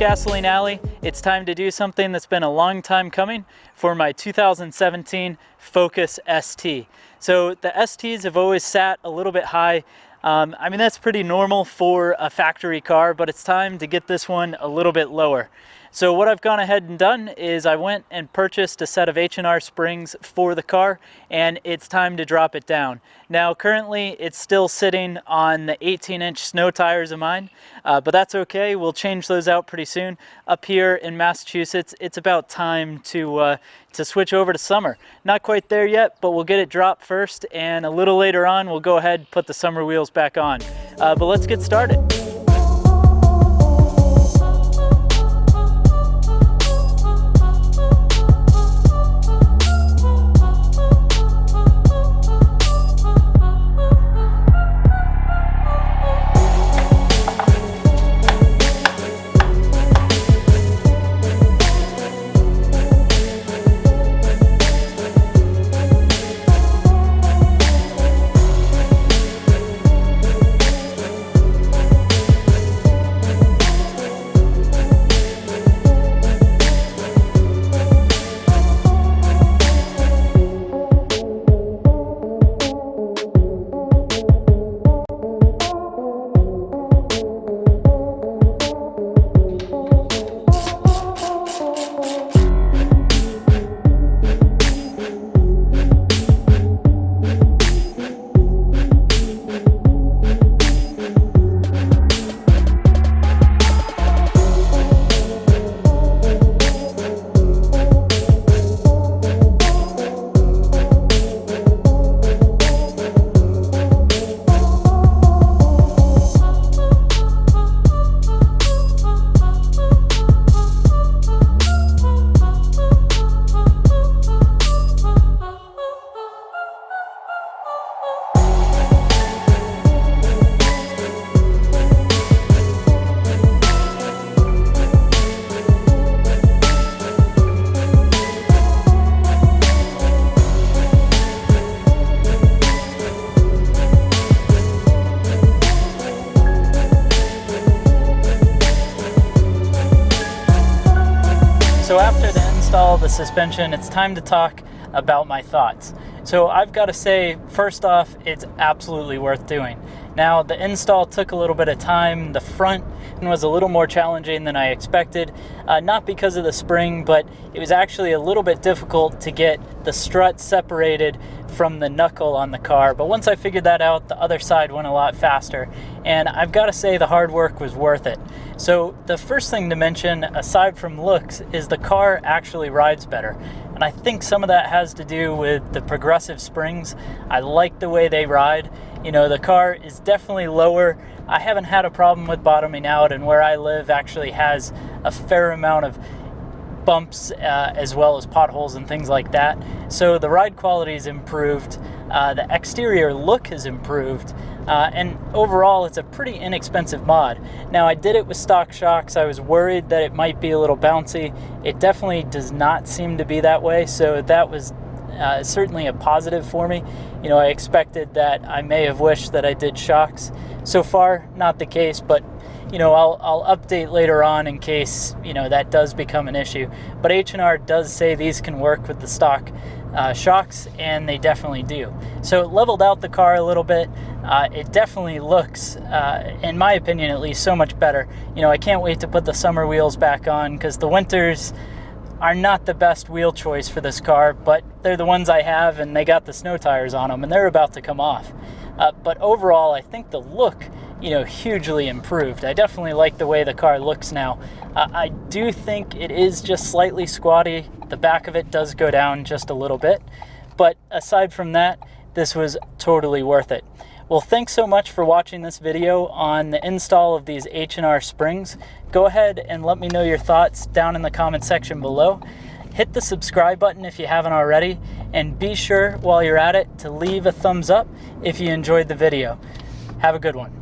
Gasoline Alley. It's time to do something that's been a long time coming for my 2017 Focus ST. So the STs have always sat a little bit high. I mean, that's pretty normal for a factory car, but it's time to get this one a little bit lower. So what I've gone ahead and done is I went and purchased a set of H&R springs for the car, and it's time to drop it down. Now currently it's still sitting on the 18-inch snow tires of mine, but that's okay. We'll change those out pretty soon. Up here in Massachusetts, it's about time to switch over to summer. Not quite there yet, but we'll get it dropped first, and a little later on we'll go ahead and put the summer wheels back on. But let's get started. So after the install of the suspension, it's time to talk about my thoughts. So I've got to say, first off, it's absolutely worth doing. Now, the install took a little bit of time. The front was a little more challenging than I expected, not because of the spring, but it was actually a little bit difficult to get the strut separated from the knuckle on the car. But once I figured that out, the other side went a lot faster. And I've got to say the hard work was worth it. So the first thing to mention, aside from looks, is the car actually rides better. And I think some of that has to do with the progressive springs. I like the way they ride. You know, the car is definitely lower. I haven't had a problem with bottoming out, and where I live actually has a fair amount of bumps as well as potholes and things like that. So the ride quality is improved. The exterior look has improved. And overall, it's a pretty inexpensive mod. Now, I did it with stock shocks. I was worried that it might be a little bouncy. It definitely does not seem to be that way, so that was certainly a positive for me. You know, I expected that. I may have wished that I did shocks. So far, not the case, but you know, I'll update later on in case, you know, that does become an issue. But H&R does say these can work with the stock shocks, and they definitely do. So it leveled out the car a little bit. It definitely looks, in my opinion at least, so much better. You know, I can't wait to put the summer wheels back on, because the winters are not the best wheel choice for this car, but they're the ones I have, and they got the snow tires on them, and they're about to come off. But overall, I think the look, you know, hugely improved. I definitely like the way the car looks now. I do think it is just slightly squatty. The back of it does go down just a little bit, but aside from that, this was totally worth it. Well, thanks so much for watching this video on the install of these H&R springs. Go ahead and let me know your thoughts down in the comment section below. Hit the subscribe button if you haven't already, and be sure while you're at it to leave a thumbs up if you enjoyed the video. Have a good one.